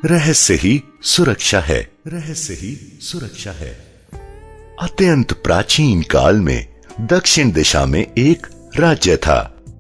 रहस्य ही सुरक्षा है, रहस्य ही सुरक्षा है। अत्यंत प्राचीन काल में दक्षिण दिशा में एक राज्य था।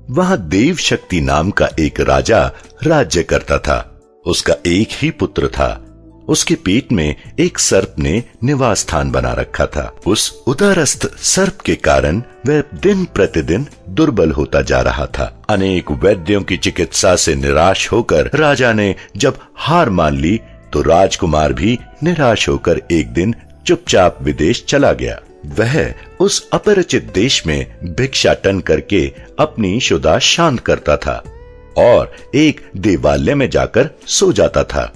वहां देव शक्ति नाम का एक राजा राज्य करता था। उसका एक ही पुत्र था। उसके पेट में एक सर्प ने निवास स्थान बना रखा था। उस उदरस्थ सर्प के कारण वह दिन प्रतिदिन दुर्बल होता जा रहा था। अनेक वैद्यों की चिकित्सा से निराश होकर राजा ने जब हार मान ली तो राजकुमार भी निराश होकर एक दिन चुपचाप विदेश चला गया। वह उस अपरिचित देश में भिक्षाटन करके अपनी क्षुधा शांत करता था और एक देवालय में जाकर सो जाता था।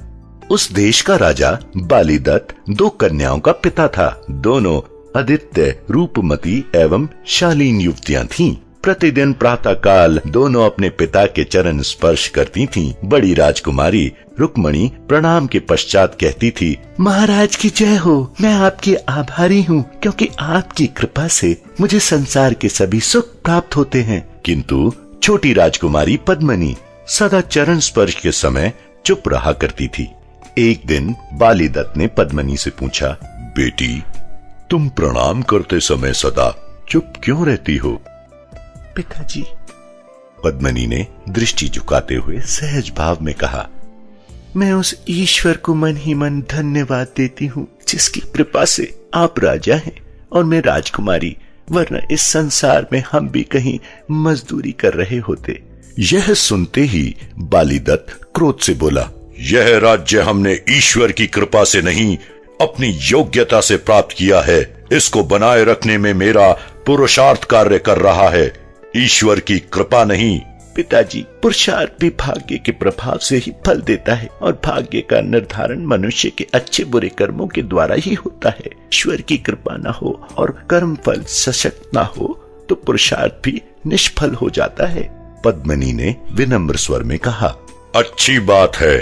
उस देश का राजा बालीदत्त 2 कन्याओं का पिता था। दोनों आदित्य, रूपमती एवं शालीन युवतियां थीं। प्रतिदिन प्रातःकाल दोनों अपने पिता के चरण स्पर्श करती थीं। बड़ी राजकुमारी रुक्मणी प्रणाम के पश्चात कहती थी, महाराज की जय हो। मैं आपकी आभारी हूँ क्योंकि आपकी कृपा से मुझे संसार के सभी सुख प्राप्त होते हैं। किंतु छोटी राजकुमारी पद्मनी सदा चरण स्पर्श के समय चुप रहा करती थी। एक दिन बालीदत्त ने पद्मनी से पूछा, बेटी, तुम प्रणाम करते समय सदा चुप क्यों रहती हो? पिताजी, पद्मनी ने दृष्टि झुकाते हुए सहज भाव में कहा, मैं उस ईश्वर को मन ही मन धन्यवाद देती हूँ जिसकी कृपा से आप राजा हैं और मैं राजकुमारी, वरना इस संसार में हम भी कहीं मजदूरी कर रहे होते। यह सुनते ही बालीदत्त क्रोध से बोला, यह राज्य हमने ईश्वर की कृपा से नहीं अपनी योग्यता से प्राप्त किया है। इसको बनाए रखने में मेरा पुरुषार्थ कार्य कर रहा है, ईश्वर की कृपा नहीं। पिताजी, पुरुषार्थ भी भाग्य के प्रभाव से ही फल देता है और भाग्य का निर्धारण मनुष्य के अच्छे बुरे कर्मों के द्वारा ही होता है। ईश्वर की कृपा न हो और कर्म फल सशक्त न हो तो पुरुषार्थ भी निष्फल हो जाता है। पद्मनी ने विनम्र स्वर में कहा, अच्छी बात है,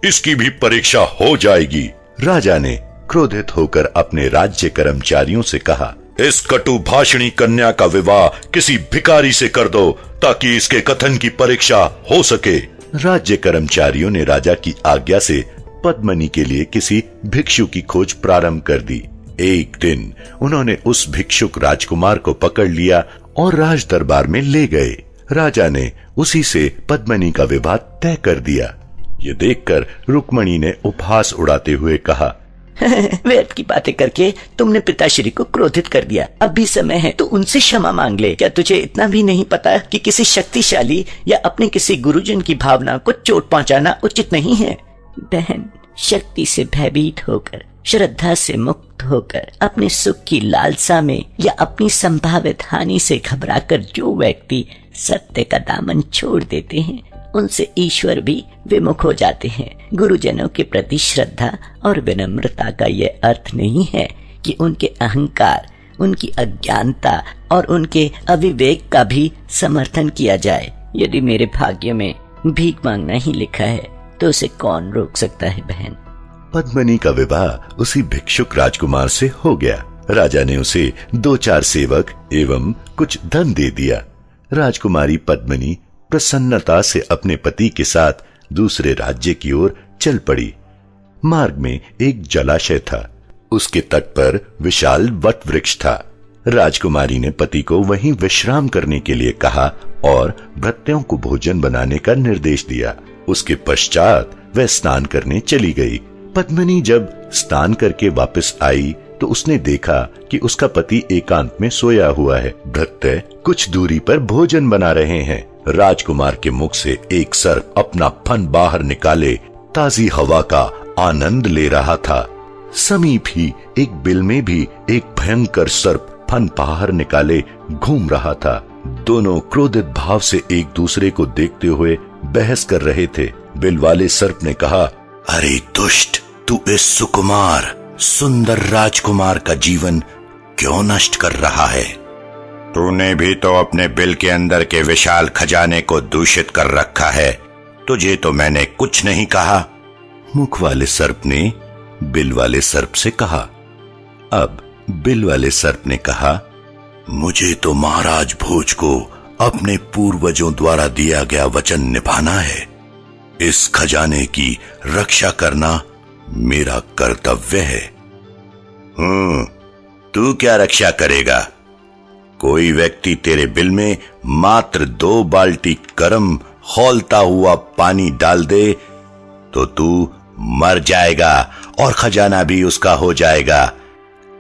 इसकी भी परीक्षा हो जाएगी। राजा ने क्रोधित होकर अपने राज्य कर्मचारियों से कहा, इस कटु भाषणी कन्या का विवाह किसी भिखारी से कर दो ताकि इसके कथन की परीक्षा हो सके। राज्य कर्मचारियों ने राजा की आज्ञा से पद्मनी के लिए किसी भिक्षु की खोज प्रारंभ कर दी। एक दिन उन्होंने उस भिक्षुक राजकुमार को पकड़ लिया और राज दरबार में ले गए। राजा ने उसी से पद्मनी का विवाह तय कर दिया। ये देखकर रुक्मणी ने उपहास उड़ाते हुए कहा, व्यर्थ की बातें करके तुमने पिताश्री को क्रोधित कर दिया। अब भी समय है तो उनसे क्षमा मांग ले। क्या तुझे इतना भी नहीं पता कि किसी शक्तिशाली या अपने किसी गुरुजन की भावना को चोट पहुंचाना उचित नहीं है? बहन, शक्ति से भयभीत होकर, श्रद्धा से मुक्त होकर, अपने सुख की लालसा में या अपनी संभावित हानि से घबराकर जो व्यक्ति सत्य का दामन छोड़ देते हैं उनसे ईश्वर भी विमुख हो जाते हैं। गुरुजनों के प्रति श्रद्धा और विनम्रता का यह अर्थ नहीं है कि उनके अहंकार, उनकी अज्ञानता और उनके अविवेक का भी समर्थन किया जाए। यदि मेरे भाग्य में भीख मांगना ही लिखा है तो उसे कौन रोक सकता है बहन? पद्मनी का विवाह उसी भिक्षुक राजकुमार से हो गया। राजा ने उसे 2-4 सेवक एवं कुछ धन दे दिया। राजकुमारी पद्मनी प्रसन्नता से अपने पति के साथ दूसरे राज्य की ओर चल पड़ी। मार्ग में एक जलाशय था। उसके तट पर विशाल वट वृक्ष था। राजकुमारी ने पति को वहीं विश्राम करने के लिए कहा और भृत्यों को भोजन बनाने का निर्देश दिया। उसके पश्चात वह स्नान करने चली गई। पद्मनी जब स्नान करके वापस आई तो उसने देखा कि उसका पति एकांत में सोया हुआ है। भृत्य कुछ दूरी पर भोजन बना रहे हैं। राजकुमार के मुख से एक सर्प अपना फन बाहर निकाले ताजी हवा का आनंद ले रहा था। समीप ही एक बिल में भी एक भयंकर सर्प फन बाहर निकाले घूम रहा था। दोनों क्रोधित भाव से एक दूसरे को देखते हुए बहस कर रहे थे। बिल वाले सर्प ने कहा, अरे दुष्ट, तू इस सुकुमार सुंदर राजकुमार का जीवन क्यों नष्ट कर रहा है? तूने भी तो अपने बिल के अंदर के विशाल खजाने को दूषित कर रखा है। तुझे तो मैंने कुछ नहीं कहा। मुख वाले सर्प ने बिल वाले सर्प से कहा। अब बिल वाले सर्प ने कहा, मुझे तो महाराज भोज को अपने पूर्वजों द्वारा दिया गया वचन निभाना है। इस खजाने की रक्षा करना मेरा कर्तव्य है। तू क्या रक्षा करेगा? कोई व्यक्ति तेरे बिल में मात्र 2 बाल्टी गर्म खौलता हुआ पानी डाल दे तो तू मर जाएगा और खजाना भी उसका हो जाएगा।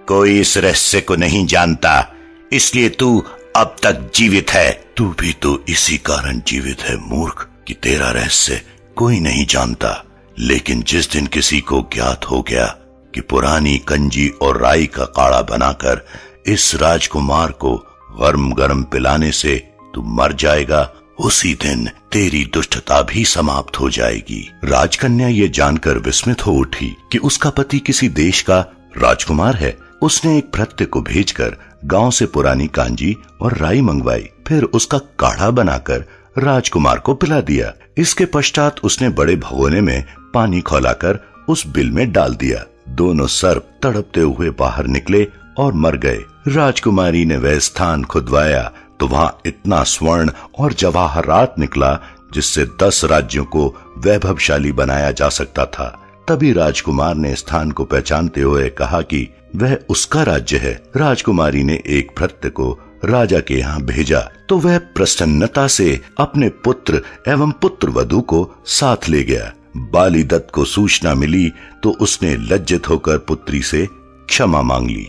कोई इस रहस्य को नहीं जानता, इसलिए तू अब तक जीवित है। तू भी तो इसी कारण जीवित है मूर्ख, कि तेरा रहस्य कोई नहीं जानता। लेकिन जिस दिन किसी को ज्ञात हो गया कि पुरानी कंजी और राई का काढ़ा बनाकर इस राजकुमार को गरम गरम पिलाने से तू मर जाएगा, उसी दिन तेरी दुष्टता भी समाप्त हो जाएगी। राजकन्या ये जानकर विस्मित हो उठी कि उसका पति किसी देश का राजकुमार है। उसने एक भृत्य को भेजकर गांव से पुरानी कांजी और राई मंगवाई, फिर उसका काढ़ा बनाकर राजकुमार को पिला दिया। इसके पश्चात उसने बड़े भगोने में पानी खौलाकर उस बिल में डाल दिया। दोनों सर्प तड़पते हुए बाहर निकले और मर गए। राजकुमारी ने वह स्थान खुदवाया तो वहां इतना स्वर्ण और जवाहरात निकला जिससे 10 राज्यों को वैभवशाली बनाया जा सकता था। तभी राजकुमार ने स्थान को पहचानते हुए कहा कि वह उसका राज्य है। राजकुमारी ने एक भृत्य को राजा के यहाँ भेजा तो वह प्रसन्नता से अपने पुत्र एवं पुत्र वधू को साथ ले गया। बाली दत्त को सूचना मिली तो उसने लज्जित होकर पुत्री से क्षमा मांग ली।